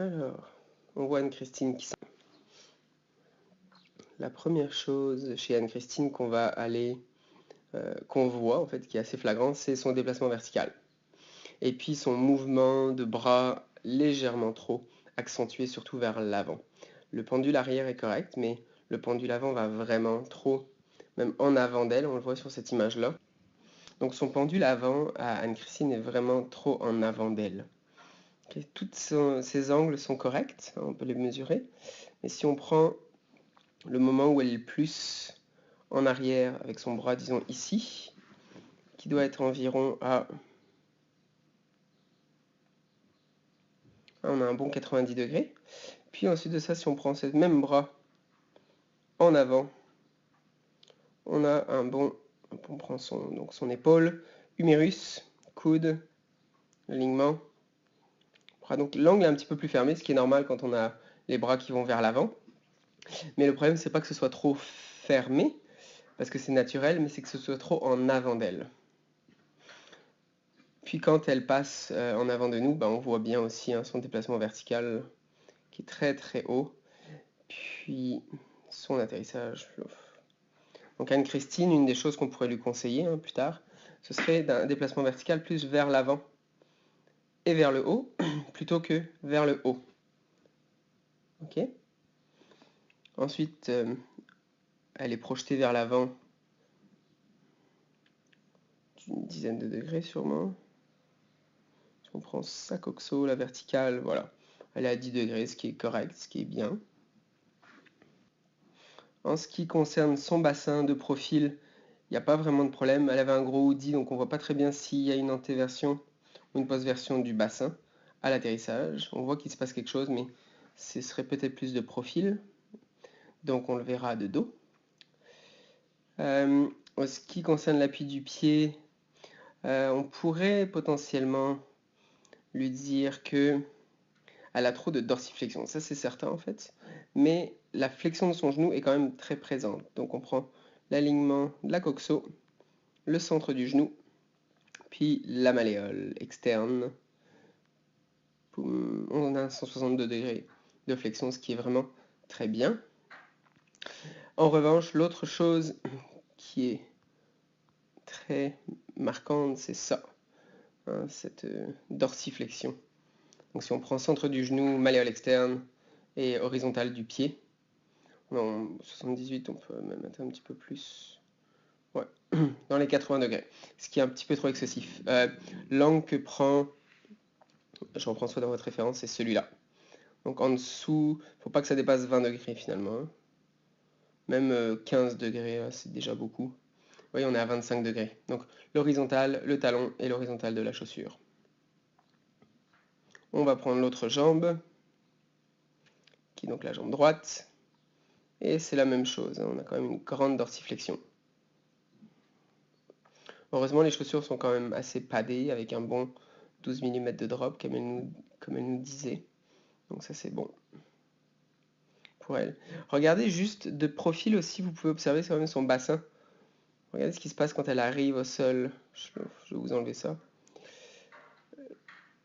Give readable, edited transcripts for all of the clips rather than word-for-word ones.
Alors, on voit Anne-Christine qui... La première chose chez Anne-Christine qu'on voit en fait, qui est assez flagrant, c'est son déplacement vertical. Et puis son mouvement de bras légèrement trop accentué, surtout vers l'avant. Le pendule arrière est correct, mais le pendule avant va vraiment trop, même en avant d'elle, on le voit sur cette image-là. Donc son pendule avant à Anne-Christine est vraiment trop en avant d'elle. Okay, ses angles sont corrects, on peut les mesurer. Mais si on prend le moment où elle est plus en arrière avec son bras, disons ici, qui doit être environ à... On a un bon 90 degrés. Puis ensuite de ça, si on prend ce même bras en avant, on a un bon... On prend son épaule, humérus, coude, l'alignement. Donc l'angle est un petit peu plus fermé, ce qui est normal quand on a les bras qui vont vers l'avant. Mais le problème, c'est pas que ce soit trop fermé, parce que c'est naturel, mais c'est que ce soit trop en avant d'elle. Puis quand elle passe en avant de nous, on voit bien aussi son déplacement vertical qui est très très haut. Puis son atterrissage. Donc Anne-Christine, une des choses qu'on pourrait lui conseiller plus tard, ce serait d'un déplacement vertical plus vers l'avant et vers le haut, plutôt que vers le haut. Ok. Ensuite, elle est projetée vers l'avant d'une dizaine de degrés sûrement. Si on prend sa coxo, la verticale, voilà. Elle est à 10 degrés, ce qui est correct, ce qui est bien. En ce qui concerne son bassin de profil, il n'y a pas vraiment de problème. Elle avait un gros hoodie, donc on ne voit pas très bien s'il y a une antéversion ou une post-version du bassin à l'atterrissage. On voit qu'il se passe quelque chose, mais ce serait peut-être plus de profil. Donc on le verra de dos. En ce qui concerne l'appui du pied, on pourrait potentiellement lui dire que elle a trop de dorsiflexion. Ça c'est certain en fait. Mais la flexion de son genou est quand même très présente. Donc on prend l'alignement de la coxo, le centre du genou, puis la malléole externe. On a 162 degrés de flexion, ce qui est vraiment très bien. En revanche, l'autre chose qui est très marquante, c'est ça, cette dorsiflexion. Donc si on prend centre du genou, malléole externe et horizontale du pied, en 78, on peut même mettre un petit peu plus. Ouais, dans les 80 degrés, ce qui est un petit peu trop excessif. L'angle que prend Jean-François dans votre référence, c'est celui-là. Donc en dessous, il ne faut pas que ça dépasse 20 degrés finalement. Même 15 degrés, c'est déjà beaucoup. Vous voyez, on est à 25 degrés. Donc l'horizontale, le talon et l'horizontale de la chaussure. On va prendre l'autre jambe, qui est donc la jambe droite. Et c'est la même chose, on a quand même une grande dorsiflexion. Heureusement, les chaussures sont quand même assez padées, avec un bon 12 mm de drop, comme elle nous disait. Donc ça, c'est bon pour elle. Regardez juste de profil aussi, vous pouvez observer quand même son bassin. Regardez ce qui se passe quand elle arrive au sol. Je vais vous enlever ça.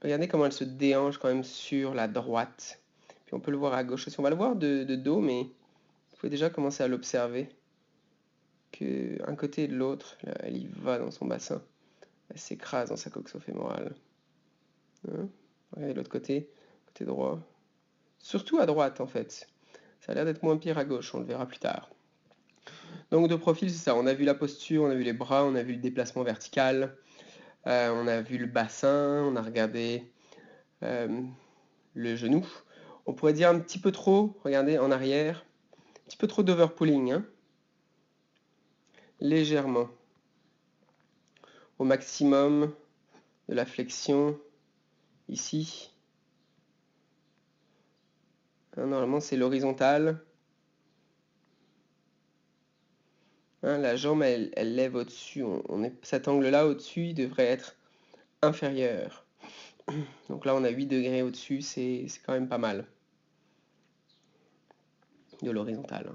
Regardez comment elle se déhanche quand même sur la droite. Puis on peut le voir à gauche aussi. On va le voir de dos, mais vous pouvez déjà commencer à l'observer. Qu'un côté et de l'autre, elle y va dans son bassin. Elle s'écrase dans sa coxo-fémorale. Regardez l'autre côté droit. Surtout à droite en fait. Ça a l'air d'être moins pire à gauche, on le verra plus tard. Donc de profil, c'est ça. On a vu la posture, on a vu les bras, on a vu le déplacement vertical, on a vu le bassin, on a regardé le genou. On pourrait dire un petit peu trop, regardez en arrière, un petit peu trop d'overpulling, légèrement. Au maximum de la flexion, ici. Normalement, c'est l'horizontale. La jambe, elle lève au-dessus. Cet angle-là au-dessus, il devrait être inférieur. Donc là, on a 8 degrés au-dessus, c'est quand même pas mal de l'horizontale.